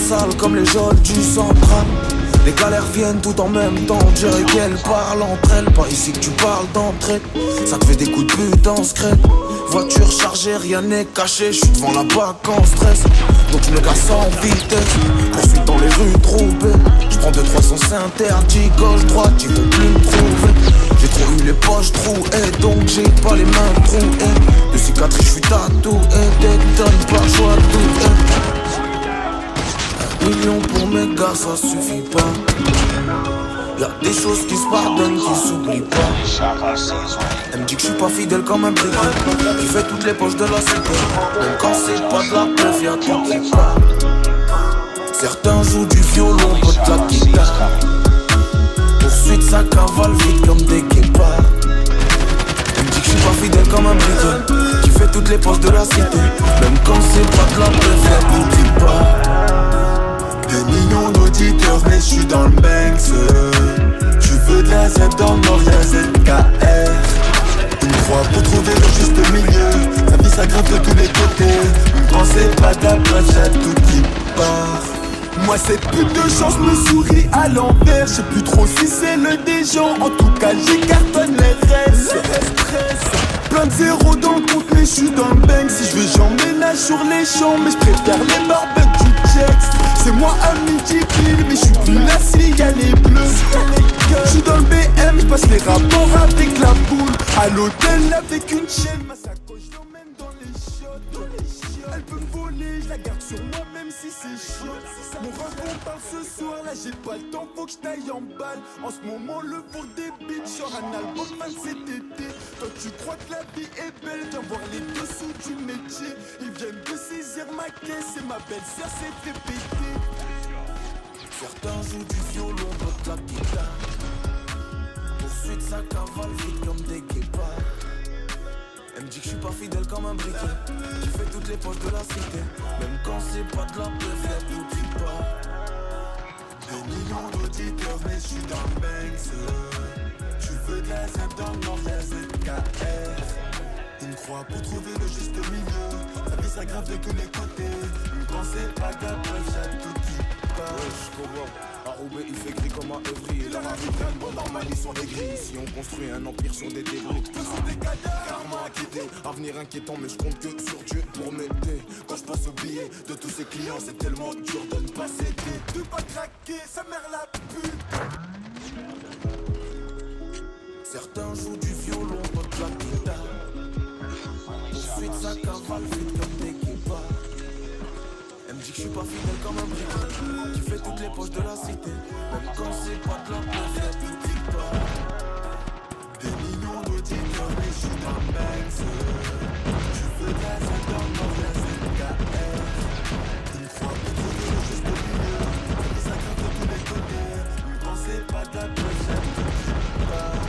sale comme les geôles du central. Les galères viennent tout en même temps, on dirait qu'elles parlent entre elles. Pas ici que tu parles d'entrée, ça te fait des coups de pute en secret. Voiture chargée, rien n'est caché, je suis devant la BAC en stress. Donc je me casse en vitesse, poursuite dans les rues troubées. Je prends 2-3 sens interdits, gauche, droite, ils vont plus me trouver. J'ai trop eu les poches trouées, donc j'ai pas les mains trouées. De cicatrices je suis tatoué, t'étonnes pas, joie tout. 1 million pour mes gars, ça suffit pas. Y'a des choses qui se pardonnent, qui s'oublient pas. Elle me dit que je suis pas fidèle comme un briquet, qui fait toutes les poches de la cité. Même quand c'est pas de la peuf, y'a tout qui part. Certains jouent du violon, d'autres de la guitare. Poursuite ça cavale vite comme des guépards. Elle me dit que je suis pas fidèle comme un briquet, qui fait toutes les poches de la cité. Même quand c'est pas de la peuf, y'a tout qui part. Des millions d'auditeurs mais je suis dans le Banks. Tu veux de la Z dans le Nord, y'a ZKR. Une croix pour trouver le juste milieu. Sa vie s'aggrave de tous les côtés. Quand c'est pas de la preuve, y'a tout qui part. Moi cette pute de chance me sourit à l'envers. Je sais plus trop si c'est le des gens. En tout cas j'écartonne les restes. Plein de zéros dans le compte mais je suis dans le Banks. Si je veux j'emménage sur les champs, mais je préfère les barbecues du Jets. C'est moi à midi pile, mais je suis plus là s'il y a les bleus. Je suis dans le BM, je passe les rapports avec la boule. À l'hôtel avec une chaîne, ma sacoche l'emmène dans les chiottes. Elle peut me voler, je la garde sur moi même si c'est chaud. Mon ref on parle ce soir, là j'ai pas le temps, faut que je taille en balle. En ce moment le pour des beats, genre un album man cet été. Toi tu crois que la vie est belle, viens voir les dessous du métier. Ils viennent de saisir ma caisse et ma belle-sœur s'est fait péter. Certains jouent du violon, d'autres de la guitare. Poursuite ça cavale vite comme des guépards. Elle me dit que je suis pas fidèle comme un briquet, qui fait toutes les poches de la cité. Même quand c'est pas de la peuf, y'a tout qui part. Des millions d'auditeurs mais je suis dans le Banks. Tu veux de la Z dans le Nord, y'a ZKR. Une croix pour trouver le juste milieu. Sa vie s'aggrave de tous les côtés. Quand c'est pas de la preuve, y'a tout qui part. Ouais, je comprends. À Roubaix, il fait gris comme à Evry. La rarité, bon, normal, ils sont aigris. Si on construit un empire sur des débris, rarement inquiété, avenir inquiétant, mais je compte que sur Dieu pour m'aider. Quand je passe au billet de tous ces clients, c'est tellement dur de ne pas céder. De pas craquer, sa mère la pute. Certains jouent du violon, d'autres de la guitare. Poursuite ça cavale vite comme des guépards. Elle me dit que je suis pas fidèle comme un briquet, qui fait toutes les poches de la cité. Même quand c'est pas de la peuf, y'a tout qui part. Des millions d'auditeurs mais je suis dans le Banks. Tu veux de la Z dans le Nord, y'a ZKR. Une croix pour trouver le juste milieu. La vie s'aggrave de tous les côtés. Quand c'est pas de la preuve, y'a tout qui part.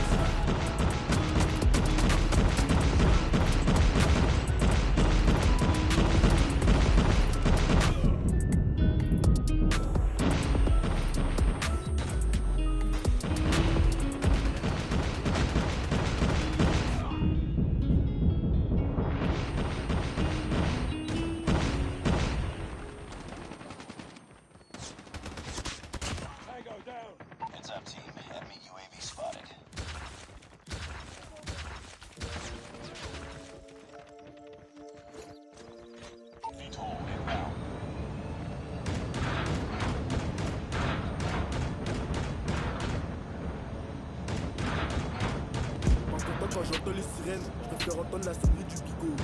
Quand j'entends les sirènes, je préfère entendre la sonnerie du bigot.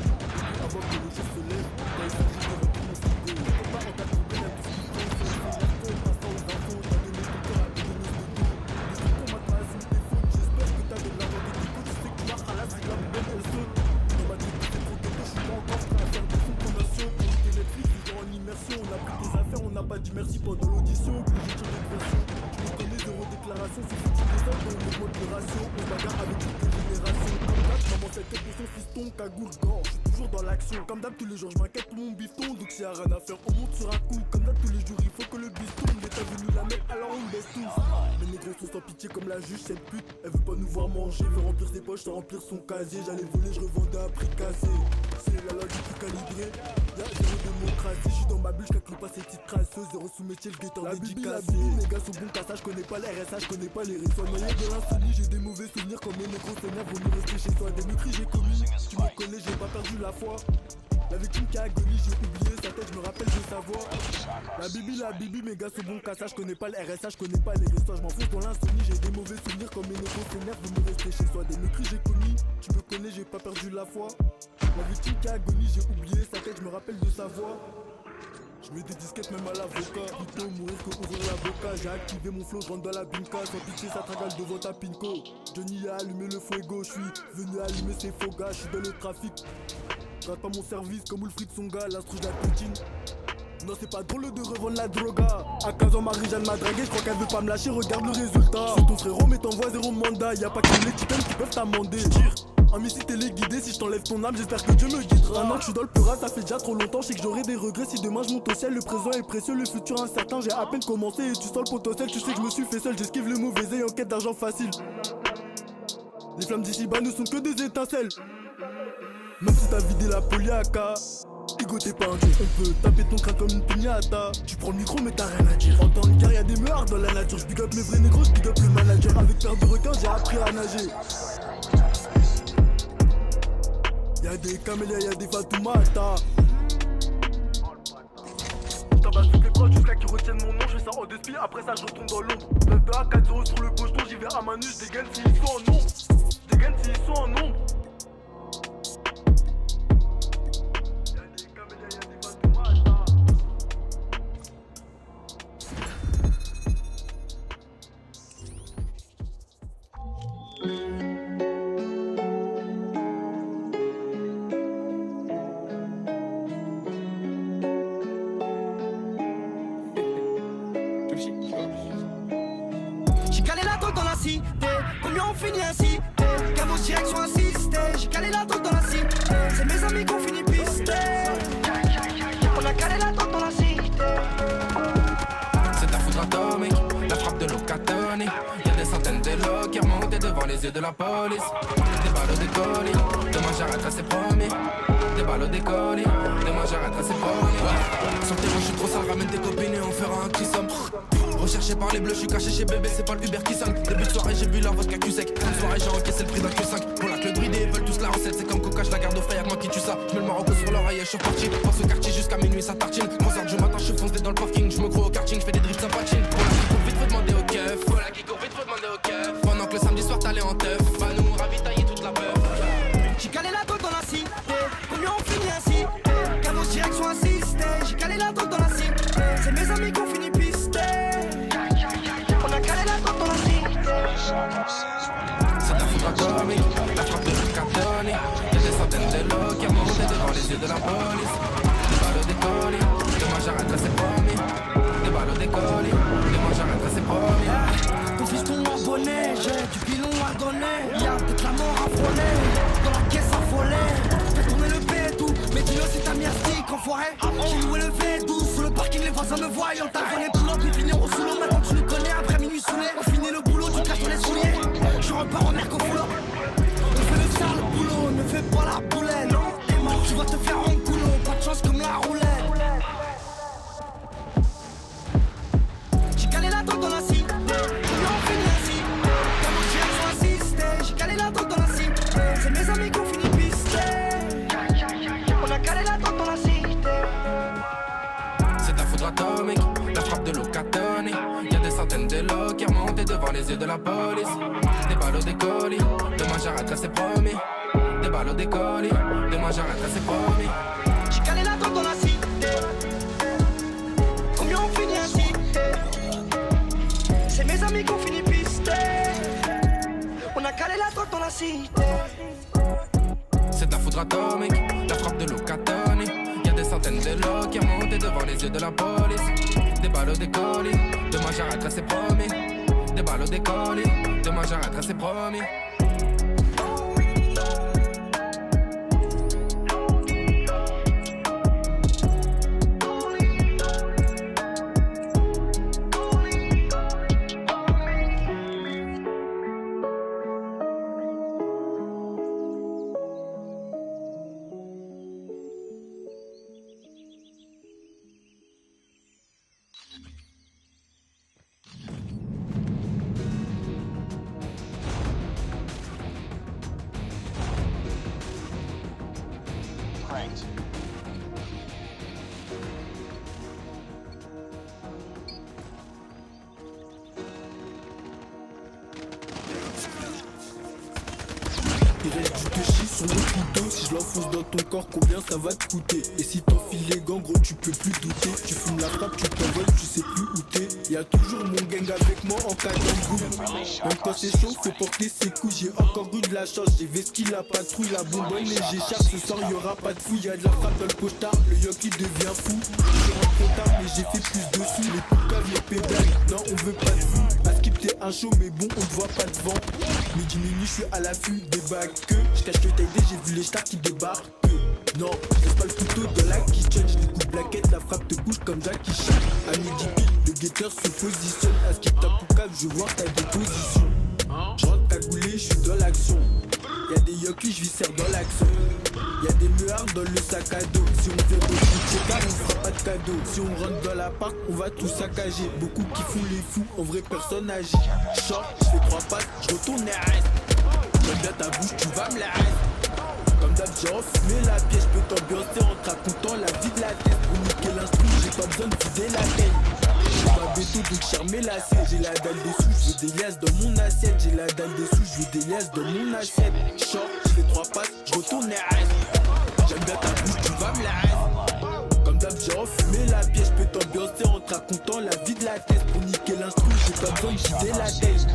Avant que le jour se lève, quand il s'agit de retourner au frigo. Faut pas regarder le bien tout ce qu'il faut, c'est le passant aux infos, t'as donné ton cœur à des données de dos. Les trucs qu'on m'a pas assis tes fautes, j'espère que t'as de l'argent des picots, tu sais que tu marches à la si la poubelle elle saute. On m'a dit que t'es trop ghetto, je suis pas encore prêt à faire des fonds commerciaux. Pour éviter Netflix, les gens en immersion, on a pris des affaires, on n'a pas dit merci pendant l'audition. Puis j'ai tiré de version, tu me connais zéro déclaration, c'est foutu des sommes, on augmente le ratio, on se bagarre avec toutes les générations. Maman fait tête pour son fiston, cagoule, gant, je suis toujours dans l'action. Comme d'hab tous les jours je m'inquiète pour mon bifton. Donc s'il y a rien à faire on monte sur un coup. Comme d'hab tous les jours il faut que le biston. L'état venu la mec, alors on baisse tous. Mes négros sont sans pitié comme la juge, cette pute. Elle veut pas nous voir manger, veut remplir ses poches sans remplir son casier. J'allais voler, je revendais à prix cassé. C'est la loi du plus calibré. Y'a zéro démocratie, j'suis dans ma bulle, j'claque le pas ces petites craseuses. Zéro sous métier, le guetteur dédicacé. Mes gars sont bons cassage, j'connais pas les RSA, j'connais pas les réseaux. Noyé de l'insomnie, j'ai des mauvais souvenirs comme mes négros s'énervent. Vaut mieux rester chez toi, des meurtres j'ai commis. Tu me connais, j'ai pas perdu la foi. La victime qui a agonie, j'ai oublié sa tête, je me rappelle de sa voix. La bibi, mes gars sont bons cassage, j'connais pas le RSA, j'connais pas les restos, j'm'enfonce dans l'insomnie, j'ai des mauvais souvenirs comme mes négros s'énervent, vous me restez chez soi, des meurtres j'ai commis, tu me connais, j'ai pas perdu la foi. La victime qui a agonie, j'ai oublié sa tête, je me rappelle de sa voix. Je mets des disquettes même à l'avocat. Plutôt mourir que ouvrir la boca. J'ai activé mon flow, je rentre dans la binka. Sans pitié, ça tragale devant ta pinko. Johnny a allumé le fuego. Je suis venu allumer ses faux gars. Je suis dans le trafic. Rate pas mon service comme Wilfried Songa. L'instru de la poutine. Non, c'est pas drôle de revendre la droga. À 15 ans, Marie-Jeanne m'a dragué. Je crois qu'elle veut pas me lâcher. Regarde le résultat. Sur ton frérot, mais t'envoies zéro mandat. Y'a pas que les titans qui peuvent t'amender. Un missile téléguidé, si je t'enlève ton âme, j'espère que Dieu me guidera. Un an que je suis dans le pura, ça fait déjà trop longtemps. Je sais que j'aurai des regrets si demain je monte au ciel. Le présent est précieux, le futur incertain. J'ai à peine commencé et tu sens le potentiel. Tu sais que je me suis fait seul, j'esquive le mauvais œil en quête d'argent facile. Les flammes d'ici-bas ne sont que des étincelles. Même si t'as vidé la poliaca, Igo t'es pas un dieu. On peut taper ton crâne comme une pignata. Tu prends le micro mais t'as rien à dire. En temps de guerre y'a des meurs dans la nature. J'big up mes vrais négros, j'big up le manager. Avec peur de requin j'ai appris à nager. Y'a des camélias, y'a des Fatoumata. Tabasse toutes les proches jusqu'à qu'ils retiennent mon nom. Je fais ça en deux spies, après ça je retourne dans l'ombre. 9 de A, 4-0 sur le pocheton, j'y vais à ma nuit, j'dégaine s'ils sont en nombre. J'dégaine s'ils sont en nombre. Y'a des camélias, y'a des Fatoumata. J'ai calé la drogue dans la cité, combien on finit ainsi? Canos direction assistée, j'ai calé la drogue dans la cité. C'est mes amis qu'on finit pisté. On a calé la drogue dans la cité. C'est ta foudre atomique, la frappe de l'eau catonnée. Y'a des centaines de lots qui remontent devant les yeux de la police. Des balles au décollé, demain j'arrêterai c'est promis. Des balles au décollé, demain j'arrêterai c'est promis. Sur le terrain je suis trop sale, ramène tes copines et on fera un qui-somme. Recherché par les bleus, je suis caché chez bébé, c'est pas le Uber qui sonne. Début de soirée, j'ai bu la vodka cul sec. Fin de soirée, j'ai encaissé le prix d'un Q5. Pour la que le bridé, ils veulent tous la recette. C'est comme Coca, je la garde au frais, y'a que moi qui tue ça. Je mets le Marocco sur l'oreille et je suis reparti. Passe au quartier jusqu'à minuit, ça tartine. 3h du matin, je fonce dans le parking. Je me crois au karting, je fais des drifts sans patine. Pour la qui court vite, faut demander au keuf. Pour la qui court vite, faut demander au keuf. Pendant que le samedi soir, t'allais en teuf. Va nous ravitailler toute la peur. J'ai calé la drogue dans la cité, combien on finit ainsi? Canos direction assistée, j'ai calé la drogue dans la cité. C'est mes amis qu'on finit pisté. On a calé la drogue dans la cité. C'est ta foudre atomique, la frappe de l'eau catonnée. Y'a des centaines de lots qui remontent devant les yeux de la police. Des balles au décollé, demain j'arrêterai c'est promis. Des balles au décollé, demain j'arrêterai c'est promis. Ton fiston abonné, j'ai du pilon à donner. Y'a peut-être la mort à frôler, dans la caisse affolée. Fais tourner le B12, mais dis-le c'est ta myrtique, enfoiré. J'ai loué le V12, sur le parking les voisins me voient. On t'a volé pour l'autre, ils finiront sous l'eau. Maintenant tu le connais, après minuit saoulé. On finit le boulot, tu clashes dans les souliers. Je repars en air qu'au foulot. On fait le sale boulot, ne fais pas la boulette. T'es mort, tu vas te faire en coulot. Pas de chance comme la roulette. J'ai calé la drogue dans la cité, combien on finit ainsi? Canos direction assistée, j'ai calé la drogue dans la cité. C'est mes amis qu'on finit pisté. On a calé la drogue dans la cité. C'est ta foudre atomique, la frappe de l'eau catonnée. Y'a des centaines de lots qui remontent devant les yeux de la police. Des balles au décollé, demain j'arrêterai c'est promis. Des balles au décollé, demain j'arrêterai c'est promis. J'ai calé la drogue dans la cité, combien on finit ainsi? C'est mes amis qu'on finit pisté. On a calé la drogue dans la cité. C'est ta foudre atomique, la frappe de l'eau catonnée. Y'a des centaines de lots qui remontent devant les yeux de la police. Des balles au décollé, demain j'arrêterai c'est promis. Des balles au décollé, demain j'arrêterai c'est promis. il reste du touchy sur le couteau. Si je l'enfonce dans ton corps, combien ça va te coûter? Et si t'enfiles les gants, gros, tu peux plus douter. Tu fumes la frappe, tu t'envoles, tu sais plus où t'es. Y'a toujours mon gang avec moi en cas d'embrouille. Même quand c'est chaud, faut porter ses coups. J'ai encore eu de la chance, j'ai vesqui la patrouille, la bonbonne et j'échappe. Ce soir y'aura pas de fouille, y'a de la frappe dans le costard. Le Yankee devient fou. Je rentre trop tard, mais j'ai fait plus de sous. Les poucaves, les pédales, non, on veut pas de vous. À skip, t'es un show, mais bon, on te voit pas devant. Midi minuit, je suis à l'affût des bacs. Je cache le taille, j'ai vu les stars qui débarquent. Non, c'est pas le couteau de la kitchen. Je découpe plaquette, la frappe te couche comme Jackie Chan. À midi pile, le guetteur se positionne. À ce qu'il tape au cave, je vois ta déposition. Je rentre cagoulé, je suis dans l'action. Y'a des yokis, je viscère dans l'action. Y'a des meuhards dans le sac à dos. Si on fait beaucoup de checkard, on fera pas de cadeau. Si on rentre dans l'appart, on va tout saccager. Beaucoup qui font les fous, en vrai personne agit. Short, je fais 3 passes, je retourne et reste. J'aime bien ta bouche, tu vas me la reste. Comme d'hab, j'ai enfumé la pièce, je peux t'ambiancer en te racontant la vie de la tête. Pour niquer l'instru, j'ai pas besoin de vider la tête. J'ai pas béton donc charmer la scène. J'ai la dalle dessous, je veux des liasses dans mon assiette. J'ai la dalle dessous, je veux des liasses dans mon assiette. Short, je fais 3 passes, je retourne et reste. J'aime bien ta bouche, tu vas me la reste. Comme d'hab, j'ai enfumé la pièce, je peux t'ambiancer en te racontant la vie de la tête. Pour niquer l'instru, j'ai pas besoin de vider la tête.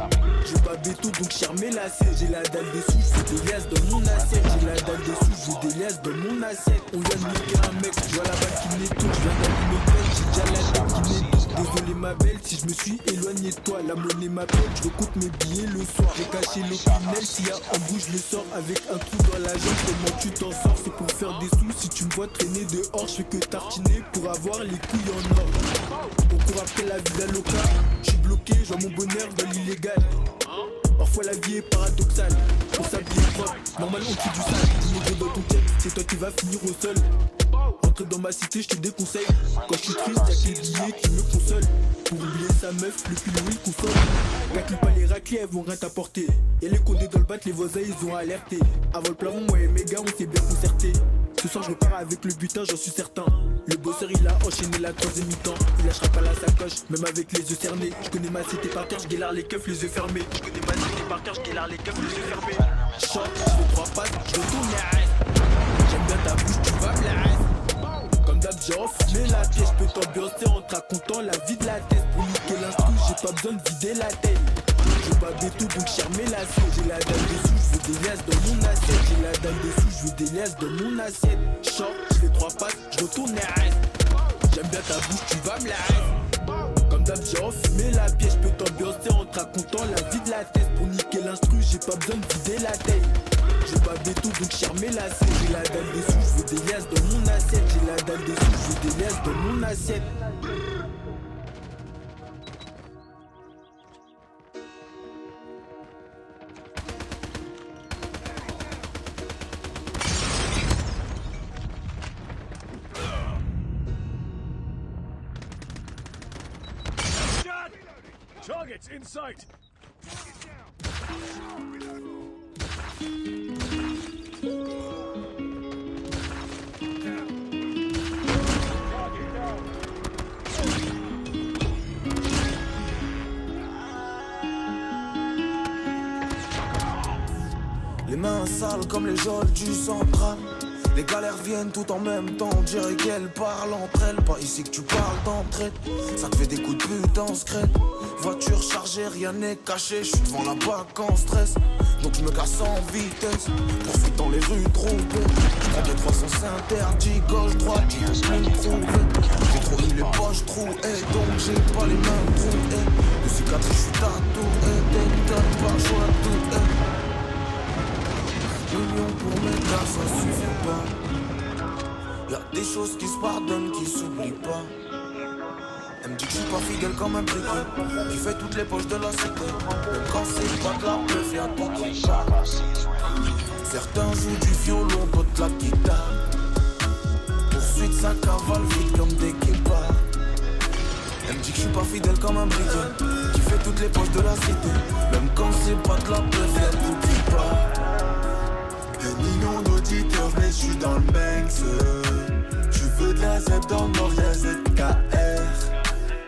J'ai pas béton donc charmer la scène. J'ai la dalle dessous, je veux des liasses dans mon assiette. J'ai la dalle dessous, je veux des liasses dans mon assiette. On vient de niquer un mec, je vois la balle qui m'étouffe. Je viens d'allumer le pelle, j'ai déjà la tête qui m'étouffe. Désolé ma belle si je me suis éloigné de toi. La monnaie m'appelle, je recompte mes billets le soir. J'ai caché l'opinel, s'il y a un bout je le sors. Avec un trou dans la jambe, comment tu t'en sors? C'est pour faire des sous, si tu me vois traîner dehors. Je fais que tartiner pour avoir les couilles en or. On court après la vie d'Aloca. Je suis bloqué, je vois mon bonheur dans l'illégal. Parfois la vie est paradoxale. On s'habille propre, normalement on tue du sale. Dis-moi dans ton texte, c'est toi qui vas finir au sol. Rentre dans ma cité, je te déconseille. Quand je suis triste, y'a que les billets qui me consolent. Pour oublier sa meuf, le pilou il console. Gâte pas les raclés, elles vont rien t'apporter. Y'a les condés dans le bat, les voisins ils ont alerté. Avant le plafond, moi et mes gars, on s'est bien concerté. Ce soir je repars avec le butin, j'en suis certain. Le bosseur il a enchaîné la 3ème mi-temps. Il lâchera pas la sacoche, même avec les yeux cernés. Je connais ma cité par cœur, je guélard les keufs, les yeux fermés. Je connais ma cité par cœur, je guélard les keufs, les yeux fermés. Short, je fais 3 passes, je retourne et reste. J'aime bien ta bouche, tu vas me la reste. Comme d'hab, j'ai enfumé la pièce, je peux t'ambiancer en te racontant la vie de la tête. Pour niquer l'instru, j'ai pas besoin de vider la tête. J'ai pas béton donc charmer la scène. J'ai la dalle dessous, je veux des liasses dans mon assiette. J'ai la dalle dessous, je veux des liasses dans mon assiette. Short, je fais 3 passes, je retourne et reste. J'aime bien ta bouche, tu vas me la reste. Comme d'hab, j'ai enfumé la pièce, je peux t'ambiancer en te racontant la vie de la tête. Pour niquer l'instru, j'ai pas besoin de vider la tête. J'ai pas béton donc charmer la scène. J'ai la dalle dessous, je veux des liasses dans mon assiette. J'ai la dalle dessous, je veux des liasses dans mon assiette. Targets in sight! Les mains sales comme les geôles du central. Les galères viennent tout en même temps, on dirait qu'elles parlent entre elles. Pas ici que tu parles d'entraide, ça te fait des coups de pute en secret. Voiture chargée, rien n'est caché, je suis devant la BAC en stress. Donc je me casse en vitesse, poursuite dans les rues trompées. J'prends des 300 c'est interdit, gauche, droite, ils vont plus me trouver. J'ai trop eu les poches trouées, donc j'ai pas les mains trouées. De cicatrices je suis tatoué, des tonnes par joie tout est. Millions pour mes gars, ça suffit pas. Y'a des choses qui se pardonnent, qui s'oublient pas. Elle me dit que je suis pas fidèle comme un briquet qui fait toutes les poches de la cité. Même quand c'est pas de la peuf, y'a tout qui parle. Certains jouent du violon, d'autres la guitare. Poursuite, ça cavale vite comme des guépards. Elle me dit que je suis pas fidèle comme un briquet qui fait toutes les poches de la cité. Même quand c'est pas de la peuf, y'a tout qui parle. Des millions d'auditeurs, mais je suis dans le Banks. Tu veux de la ZEP dans le Nord, y'a ZKR.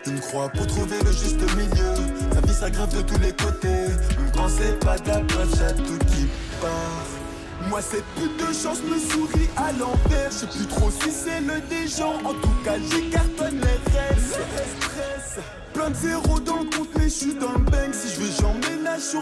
Une croix pour trouver le juste milieu. Sa vie s'aggrave de tous les côtés. Même quand c'est pas de la preuve, y'a tout qui part. Dis-moi cette pute de chance me sourit à l'envers. Je sais plus trop si c'est le des gens. En tout cas j'écartonne les restes. Plein de zéros dans le compte mais je suis dans le bang. Si je veux j'emménage sur